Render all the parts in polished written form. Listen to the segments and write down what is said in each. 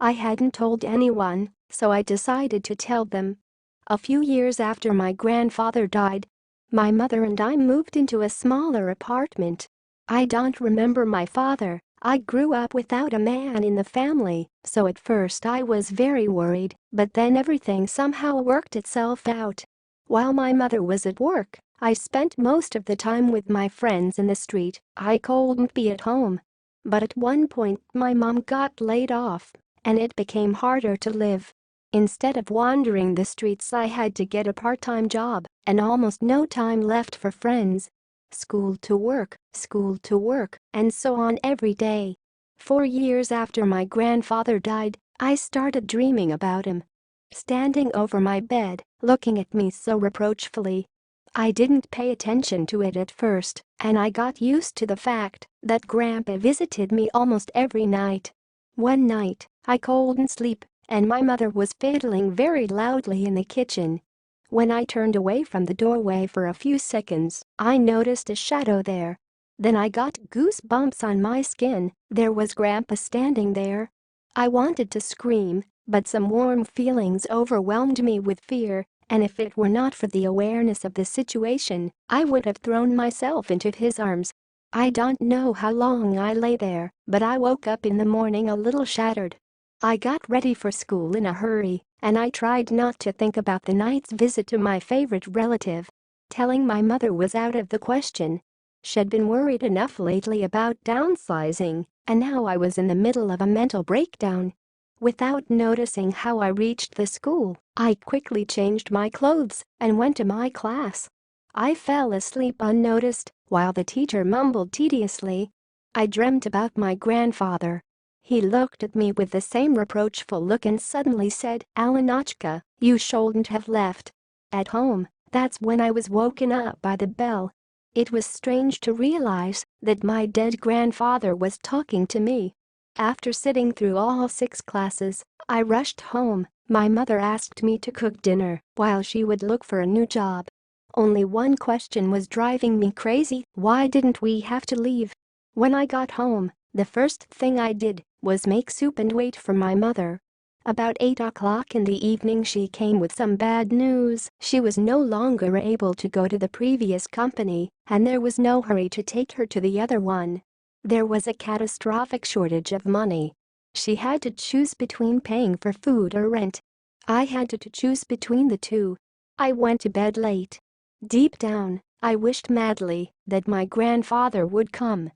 I hadn't told anyone, so I decided to tell them. A few years after my grandfather died, my mother and I moved into a smaller apartment. I don't remember my father. I grew up without a man in the family, so at first I was very worried, but then everything somehow worked itself out. While my mother was at work, I spent most of the time with my friends in the street. I couldn't be at home. But at one point my mom got laid off, and it became harder to live. Instead of wandering the streets, I had to get a part-time job, and almost no time left for friends. School to work, and so on every day. 4 years after my grandfather died, I started dreaming about him. Standing over my bed, looking at me so reproachfully. I didn't pay attention to it at first, and I got used to the fact that Grandpa visited me almost every night. One night, I couldn't sleep, and my mother was fiddling very loudly in the kitchen. When I turned away from the doorway for a few seconds, I noticed a shadow there. Then I got goosebumps on my skin. There was Grandpa standing there. I wanted to scream, but some warm feelings overwhelmed me with fear, and if it were not for the awareness of the situation, I would have thrown myself into his arms. I don't know how long I lay there, but I woke up in the morning a little shattered. I got ready for school in a hurry, and I tried not to think about the night's visit to my favorite relative. Telling my mother was out of the question. She'd been worried enough lately about downsizing, and now I was in the middle of a mental breakdown. Without noticing how I reached the school, I quickly changed my clothes and went to my class. I fell asleep unnoticed while the teacher mumbled tediously. I dreamt about my grandfather. He looked at me with the same reproachful look and suddenly said, "Alenachka, you shouldn't have left." At home, that's when I was woken up by the bell. It was strange to realize that my dead grandfather was talking to me. After sitting through all 6 classes, I rushed home. My mother asked me to cook dinner while she would look for a new job. Only one question was driving me crazy: why didn't we have to leave? When I got home, the first thing I did was make soup and wait for my mother. About 8 o'clock in the evening she came with some bad news. She was no longer able to go to the previous company, and there was no hurry to take her to the other one. There was a catastrophic shortage of money. She had to choose between paying for food or rent. I had to choose between the two. I went to bed late. Deep down, I wished madly that my grandfather would come.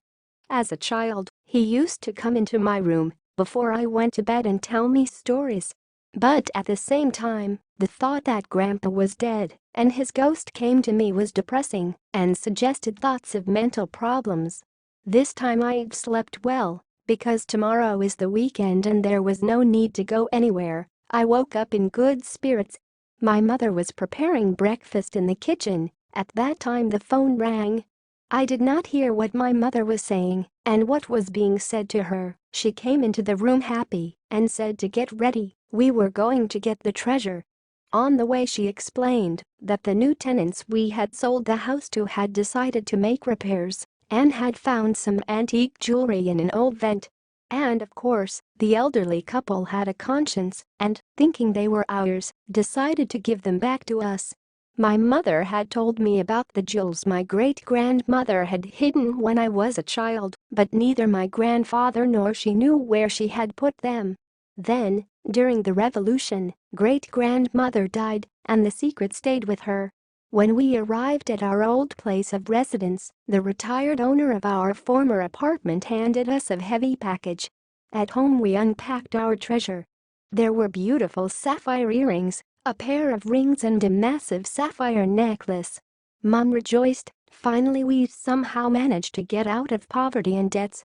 As a child, he used to come into my room before I went to bed and tell me stories. But at the same time, the thought that Grandpa was dead and his ghost came to me was depressing and suggested thoughts of mental problems. This time I'd slept well, because tomorrow is the weekend and there was no need to go anywhere. I woke up in good spirits. My mother was preparing breakfast in the kitchen. At that time the phone rang. I did not hear what my mother was saying and what was being said to her. She came into the room happy and said to get ready, we were going to get the treasure. On the way she explained that the new tenants we had sold the house to had decided to make repairs and had found some antique jewelry in an old vent. And of course, the elderly couple had a conscience and, thinking they were ours, decided to give them back to us. My mother had told me about the jewels my great-grandmother had hidden when I was a child, but neither my grandfather nor she knew where she had put them. Then, during the revolution, great-grandmother died, and the secret stayed with her. When we arrived at our old place of residence, the retired owner of our former apartment handed us a heavy package. At home we unpacked our treasure. There were beautiful sapphire earrings, a pair of rings and a massive sapphire necklace. Mom rejoiced, finally we somehow managed to get out of poverty and debts.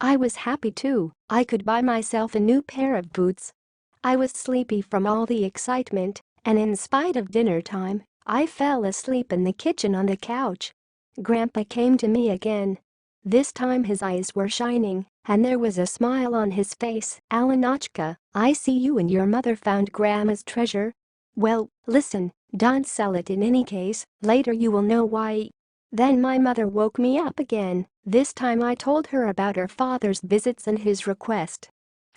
I was happy too, I could buy myself a new pair of boots. I was sleepy from all the excitement, and in spite of dinner time, I fell asleep in the kitchen on the couch. Grandpa came to me again. This time his eyes were shining, and there was a smile on his face. "Alenachka, I see you and your mother found Grandma's treasure. Well, listen, don't sell it in any case, later you will know why." Then my mother woke me up again. This time I told her about her father's visits and his request.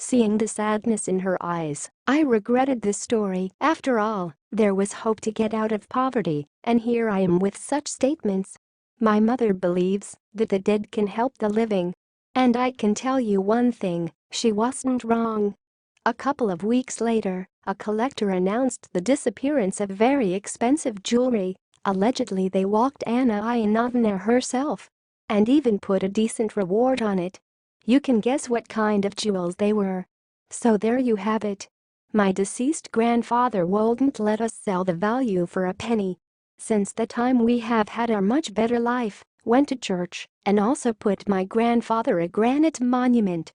Seeing the sadness in her eyes, I regretted this story. After all, there was hope to get out of poverty, and here I am with such statements. My mother believes that the dead can help the living. And I can tell you one thing, she wasn't wrong. A couple of weeks later, a collector announced the disappearance of very expensive jewelry. Allegedly they walked Anna Ivanovna herself. And even put a decent reward on it. You can guess what kind of jewels they were. So there you have it. My deceased grandfather wouldn't let us sell the value for a penny. Since the time we have had a much better life, went to church, and also put my grandfather a granite monument.